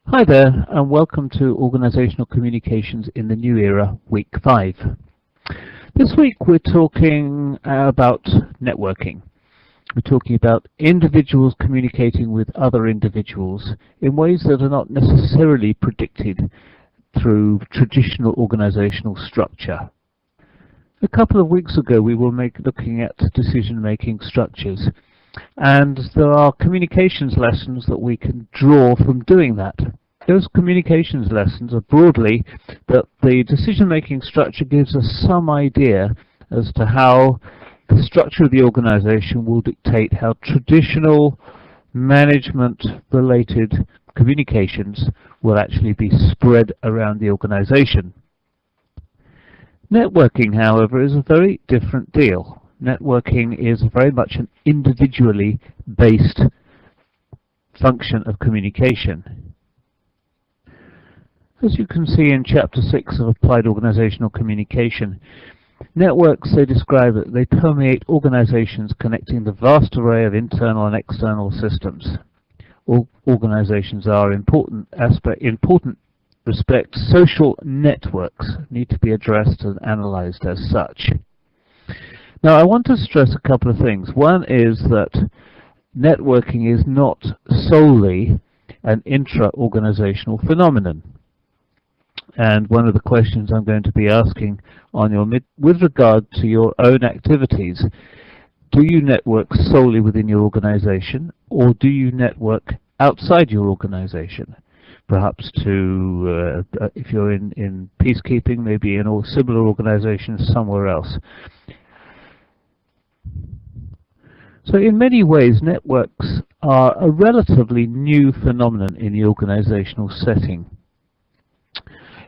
Hi there, and welcome to Organizational Communications in the New Era, Week 5. This week we're talking about networking. We're talking about individuals communicating with other individuals in ways that are not necessarily predicted through traditional organizational structure. A couple of weeks ago we were looking at decision-making structures, and there are communications lessons that we can draw from doing that. Those communications lessons are broadly that the decision-making structure gives us some idea as to how the structure of the organization will dictate how traditional management-related communications will actually be spread around the organization. Networking, however, is a very different deal. Networking is very much an individually based function of communication. As you can see in Chapter 6 of Applied Organizational Communication, networks, they describe it, they permeate organizations connecting the vast array of internal and external systems. All organizations are important respects, social networks need to be addressed and analyzed as such. Now, I want to stress a couple of things. One is that networking is not solely an intra-organizational phenomenon. And one of the questions I'm going to be asking on with regard to your own activities, do you network solely within your organization, or do you network outside your organization? Perhaps to, if you're in peacekeeping, maybe in similar organizations somewhere else. So in many ways, networks are a relatively new phenomenon in the organizational setting.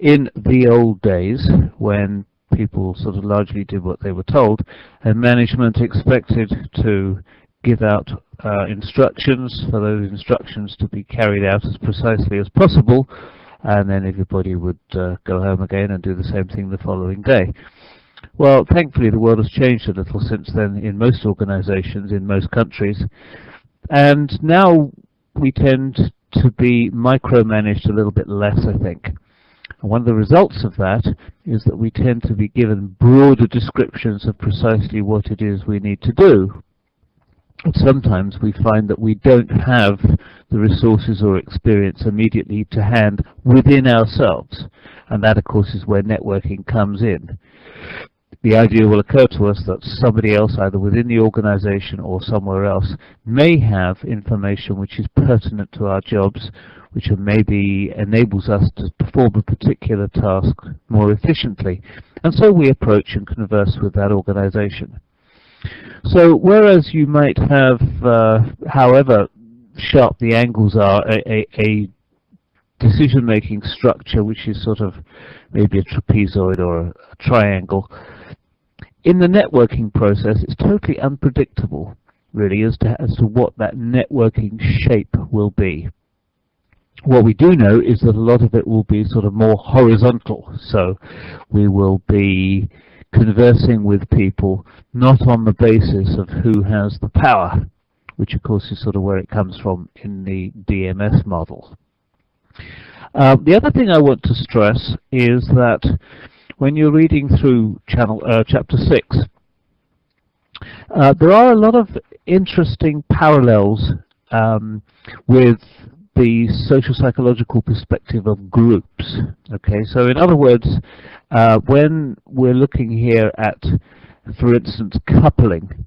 In the old days, when people sort of largely did what they were told, and management expected to give out instructions for those instructions to be carried out as precisely as possible, and then everybody would go home again and do the same thing the following day. Well, thankfully the world has changed a little since then in most organizations, in most countries, and now we tend to be micromanaged a little bit less, I think. And one of the results of that is that we tend to be given broader descriptions of precisely what it is we need to do. But sometimes we find that we don't have the resources or experience immediately to hand within ourselves. And that, of course, is where networking comes in. The idea will occur to us that somebody else, either within the organization or somewhere else, may have information which is pertinent to our jobs, which maybe enables us to perform a particular task more efficiently. And so we approach and converse with that organization. So whereas you might have, however sharp the angles are, a decision-making structure which is sort of maybe a trapezoid or a triangle, in the networking process it's totally unpredictable, really, as to what that networking shape will be. What we do know is that a lot of it will be sort of more horizontal, so we will be conversing with people not on the basis of who has the power, which of course is sort of where it comes from in the DMS model. The other thing I want to stress is that when you're reading through Chapter 6, there are a lot of interesting parallels with the social psychological perspective of groups. Okay, so in other words, when we're looking here at, for instance, coupling,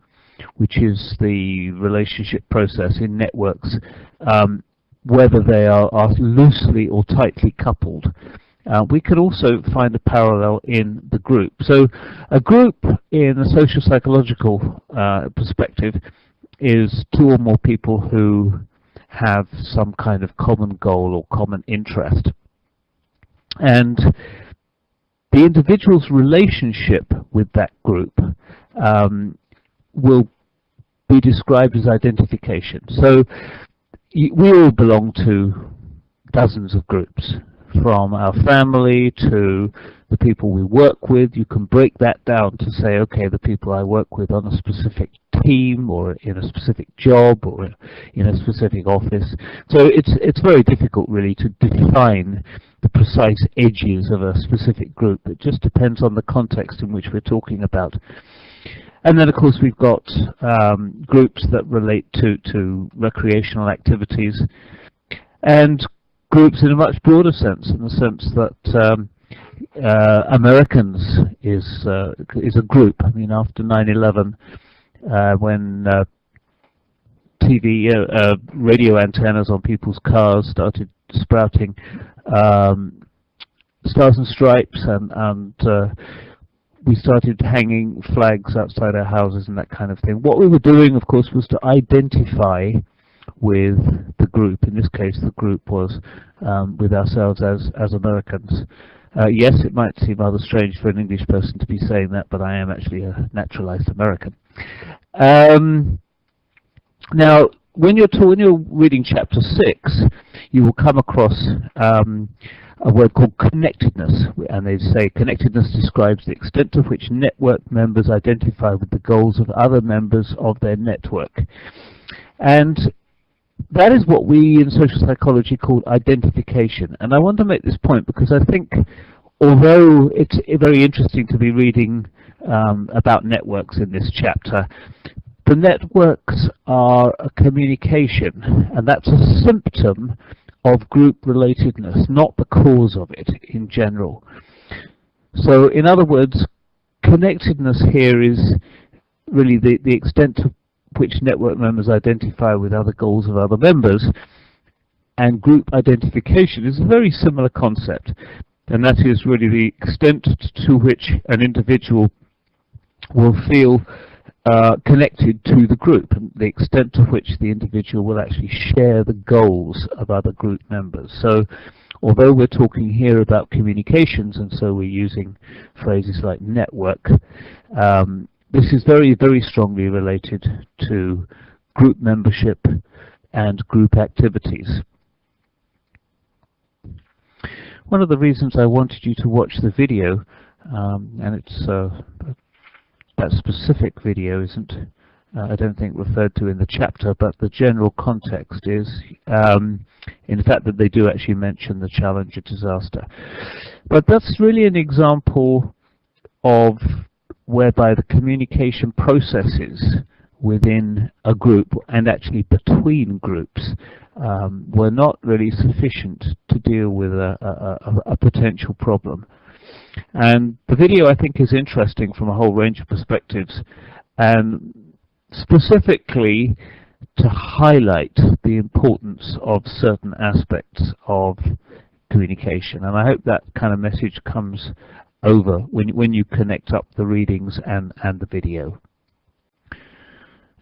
which is the relationship process in networks, whether they are loosely or tightly coupled, we can also find a parallel in the group. So a group in a social psychological perspective is two or more people who have some kind of common goal or common interest. And the individual's relationship with that group will be described as identification. So we all belong to dozens of groups. from our family to the people we work with. You can break that down to say, okay, the people I work with on a specific team or in a specific job or in a specific office. So it's very difficult really to define the precise edges of a specific group. It just depends on the context in which we're talking about. And then of course we've got groups that relate to recreational activities, and groups in a much broader sense, in the sense that Americans is a group. I mean, after 9/11, when TV, radio antennas on people's cars started sprouting stars and stripes, and we started hanging flags outside our houses and that kind of thing. What we were doing, of course, was to identify with the group. In this case, the group was with ourselves as Americans. Yes, it might seem rather strange for an English person to be saying that, but I am actually a naturalized American. Now, when you're reading chapter 6, you will come across a word called connectedness, and they say connectedness describes the extent to which network members identify with the goals of other members of their network. And that is what we in social psychology call identification. And I want to make this point because I think, although it's very interesting to be reading about networks in this chapter, the networks are a communication, and that's a symptom of group relatedness, not the cause of it in general. So in other words, connectedness here is really the extent to which network members identify with other goals of other members, and group identification is a very similar concept, and that is really the extent to which an individual will feel connected to the group, and the extent to which the individual will actually share the goals of other group members. So although we're talking here about communications, and so we're using phrases like network, this is very, very strongly related to group membership and group activities. One of the reasons I wanted you to watch the video, and it's that specific video isn't, I don't think, referred to in the chapter, but the general context is, in fact, that they do actually mention the Challenger disaster. But that's really an example of whereby the communication processes within a group, and actually between groups, were not really sufficient to deal with a potential problem. And the video, I think, is interesting from a whole range of perspectives, and specifically to highlight the importance of certain aspects of communication. And I hope that kind of message comes over when you connect up the readings and the video.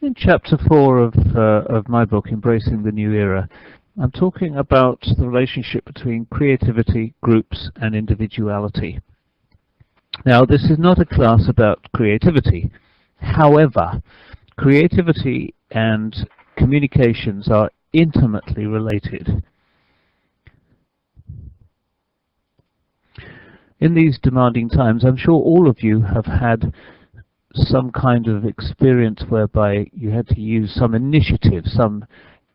In chapter 4 of my book, Embracing the New Era, I'm talking about the relationship between creativity, groups, and individuality. Now, this is not a class about creativity. However, creativity and communications are intimately related. In these demanding times, I'm sure all of you have had some kind of experience whereby you had to use some initiative, some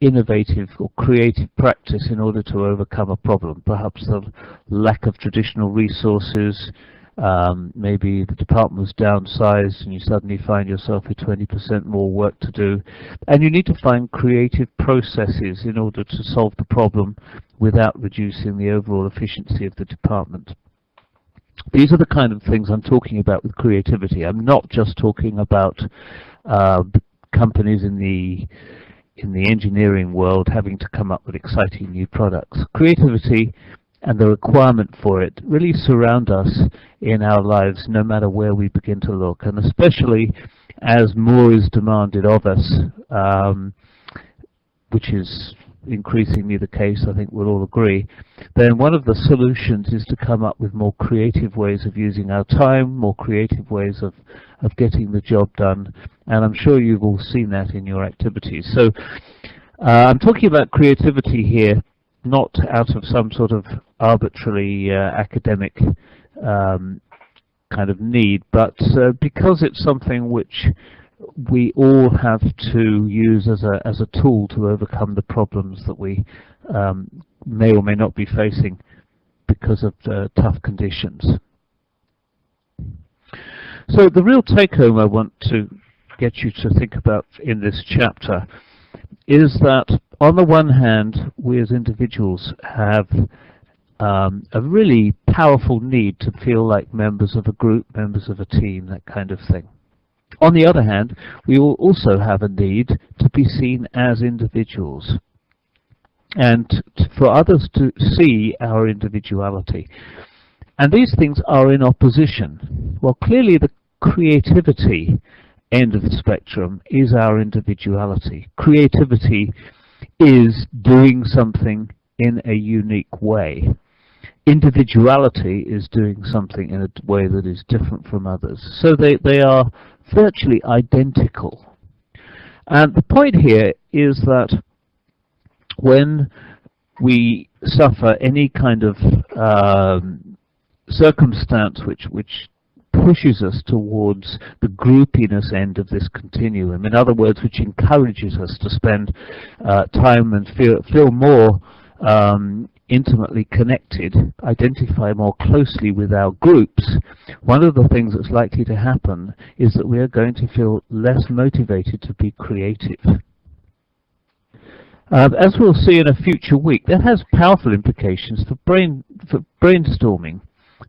innovative or creative practice in order to overcome a problem. Perhaps the lack of traditional resources, maybe the department was downsized and you suddenly find yourself with 20% more work to do, and you need to find creative processes in order to solve the problem without reducing the overall efficiency of the department. These are the kind of things I'm talking about with creativity. I'm not just talking about companies in the engineering world having to come up with exciting new products. Creativity and the requirement for it really surround us in our lives, no matter where we begin to look, and especially as more is demanded of us, which is increasingly the case, I think we'll all agree, then one of the solutions is to come up with more creative ways of using our time, more creative ways of getting the job done, and I'm sure you've all seen that in your activities. So I'm talking about creativity here, not out of some sort of arbitrarily academic kind of need, but because it's something which we all have to use as a tool to overcome the problems that we may or may not be facing because of tough conditions. So the real take-home I want to get you to think about in this chapter is that on the one hand, we as individuals have a really powerful need to feel like members of a group, members of a team, that kind of thing. On the other hand, we will also have a need to be seen as individuals and for others to see our individuality. And these things are in opposition. Well, clearly the creativity end of the spectrum is our individuality. Creativity is doing something in a unique way. Individuality is doing something in a way that is different from others. So they are virtually identical. And the point here is that when we suffer any kind of circumstance which pushes us towards the groupiness end of this continuum, in other words, which encourages us to spend time and feel more intimately connected, identify more closely with our groups, one of the things that's likely to happen is that we are going to feel less motivated to be creative. As we'll see in a future week, that has powerful implications for brainstorming.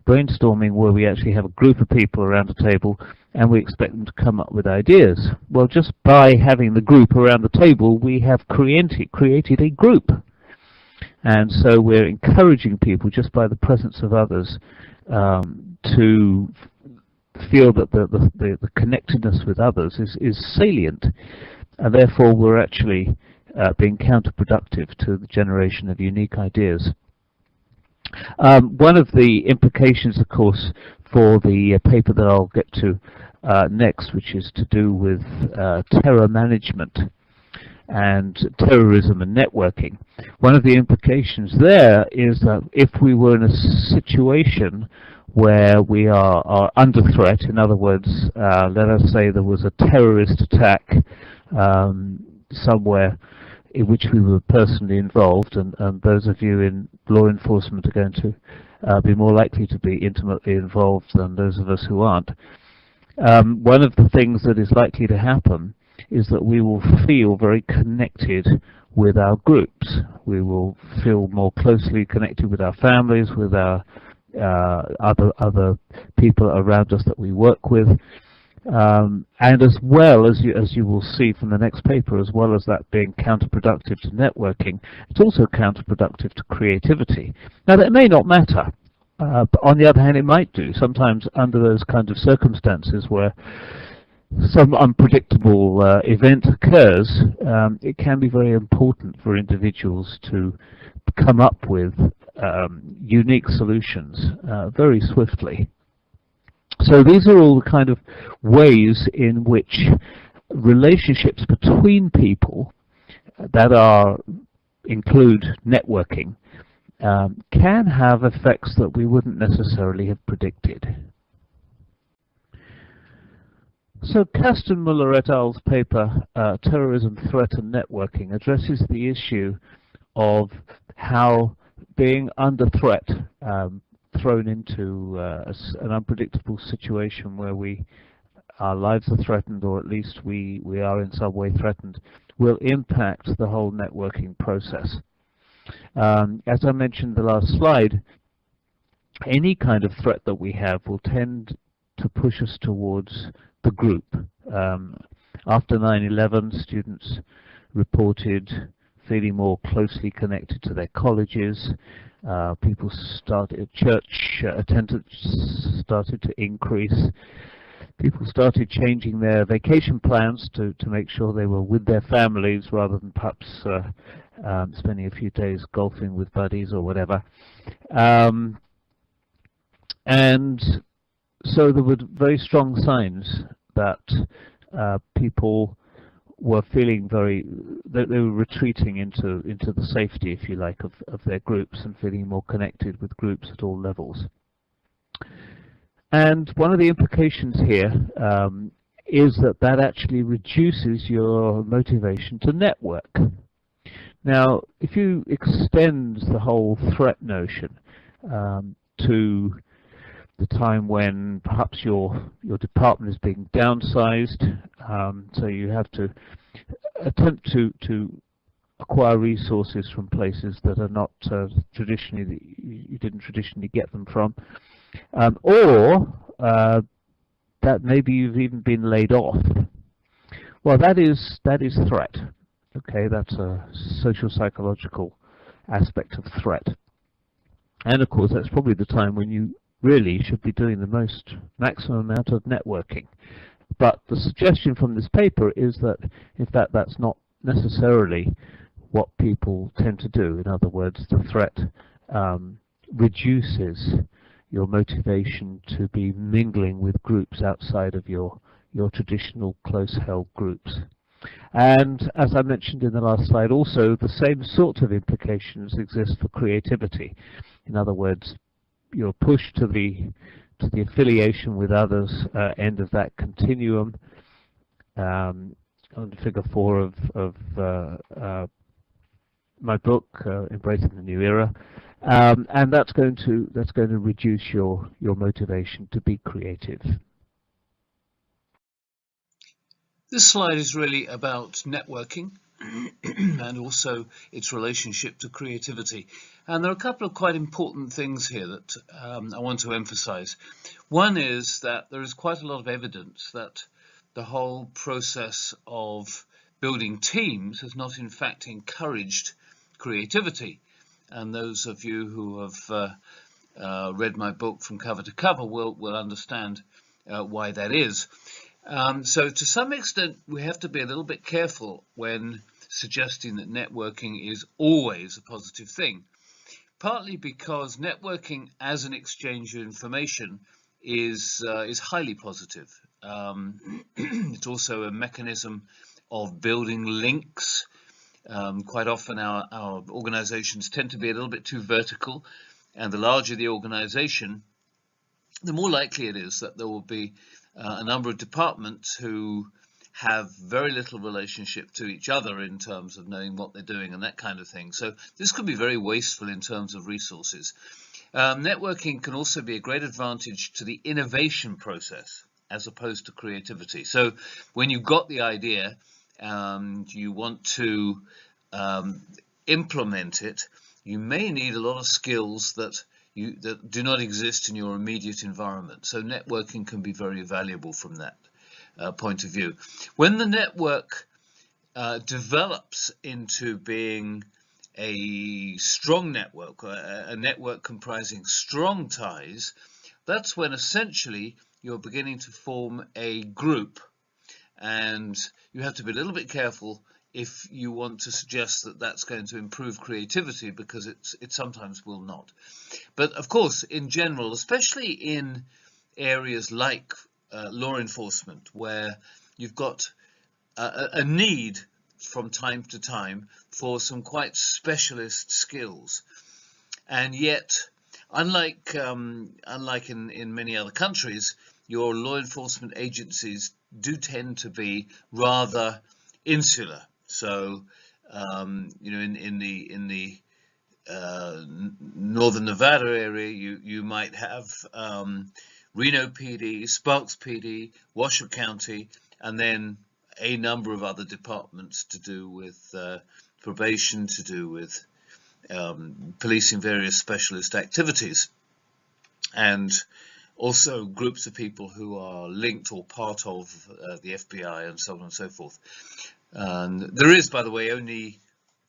Brainstorming where we actually have a group of people around a table and we expect them to come up with ideas. Well, just by having the group around the table, we have created a group. And so we're encouraging people just by the presence of others to feel that the connectedness with others is salient, and therefore we're actually being counterproductive to the generation of unique ideas. One of the implications, of course, for the paper that I'll get to next, which is to do with terror management and terrorism and networking, one of the implications there is that if we were in a situation where we are under threat, in other words, let us say there was a terrorist attack somewhere in which we were personally involved, and those of you in law enforcement are going to be more likely to be intimately involved than those of us who aren't. One of the things that is likely to happen is that we will feel very connected with our groups. We will feel more closely connected with our families, with our other people around us that we work with. And as well as you will see from the next paper, as well as that being counterproductive to networking, it's also counterproductive to creativity. Now that may not matter, but on the other hand it might do. Sometimes under those kinds of circumstances where some unpredictable event occurs, it can be very important for individuals to come up with unique solutions very swiftly. So these are all the kind of ways in which relationships between people that include networking can have effects that we wouldn't necessarily have predicted. So Kastenmüller et al.'s paper, Terrorism, Threat and Networking, addresses the issue of how being under threat, thrown into an unpredictable situation where our lives are threatened, or at least we are in some way threatened, will impact the whole networking process. As I mentioned in the last slide, any kind of threat that we have will tend to push us towards the group. After 9/11, students reported feeling more closely connected to their colleges. People started, church attendance started to increase. People started changing their vacation plans to make sure they were with their families rather than perhaps spending a few days golfing with buddies or whatever. And so there were very strong signs that people were feeling they were retreating into the safety, if you like, of their groups and feeling more connected with groups at all levels. And one of the implications here is that actually reduces your motivation to network. Now, if you extend the whole threat notion to the time when perhaps your department is being downsized, so you have to attempt to acquire resources from places that are not traditionally, you didn't traditionally get them from, or that maybe you've even been laid off. Well, that is threat. Okay, that's a social psychological aspect of threat. And of course, that's probably the time when you really should be doing the maximum amount of networking. But the suggestion from this paper is that, in fact, that's not necessarily what people tend to do. In other words, the threat reduces your motivation to be mingling with groups outside of your traditional close-held groups. And as I mentioned in the last slide, also the same sort of implications exist for creativity. In other words, your push to the affiliation with others end of that continuum. On figure 4 of my book, Embracing the New Era, and that's going to reduce your motivation to be creative. This slide is really about networking and also its relationship to creativity. And there are a couple of quite important things here that I want to emphasize. One is that there is quite a lot of evidence that the whole process of building teams has not in fact encouraged creativity. And those of you who have read my book from cover to cover will understand why that is. So to some extent, we have to be a little bit careful when suggesting that networking is always a positive thing, partly because networking as an exchange of information is highly positive. It's also a mechanism of building links. Quite often our organizations tend to be a little bit too vertical, and the larger the organization, the more likely it is that there will be a number of departments who have very little relationship to each other in terms of knowing what they're doing and that kind of thing. So this could be very wasteful in terms of resources. Networking can also be a great advantage to the innovation process as opposed to creativity. So when you've got the idea and you want to implement it, you may need a lot of skills that do not exist in your immediate environment. So networking can be very valuable from that point of view. When the network develops into being a strong network, a network comprising strong ties, that's when essentially you're beginning to form a group, and you have to be a little bit careful if you want to suggest that that's going to improve creativity, because it sometimes will not. But of course, in general, especially in areas like law enforcement, where you've got a need from time to time for some quite specialist skills, and yet, unlike in many other countries, your law enforcement agencies do tend to be rather insular. So, you know, in the northern Nevada area, you might have Reno PD, Sparks PD, Washoe County, and then a number of other departments to do with probation, to do with policing various specialist activities, and also groups of people who are linked or part of the FBI and so on and so forth. There is, by the way, only,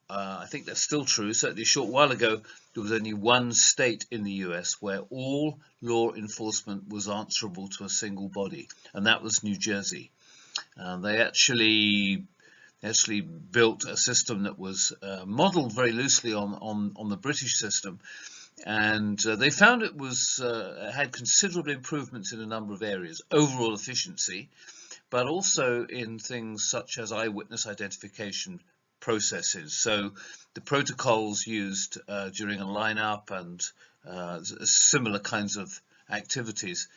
I think that's still true, certainly a short while ago, there was only one state in the US where all law enforcement was answerable to a single body, and that was New Jersey. They actually built a system that was modeled very loosely on the British system, and they found it was had considerable improvements in a number of areas. Overall efficiency, but also in things such as eyewitness identification processes. So the protocols used during a lineup and similar kinds of activities,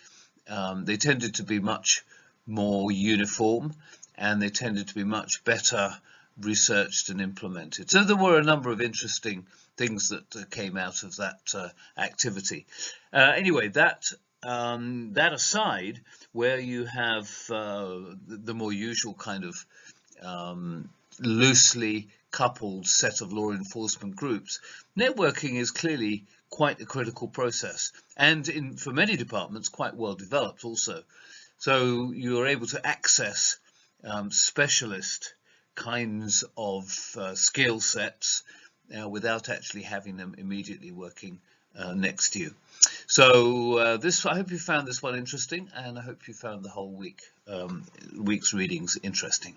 they tended to be much more uniform, and they tended to be much better researched and implemented. So there were a number of interesting things that came out of that activity. Anyway, that aside, where you have the more usual kind of loosely coupled set of law enforcement groups, networking is clearly quite a critical process, and for many departments quite well developed also. So you're able to access specialist kinds of skill sets without actually having them immediately working next to you. So I hope you found this one interesting, and I hope you found the whole week's readings interesting.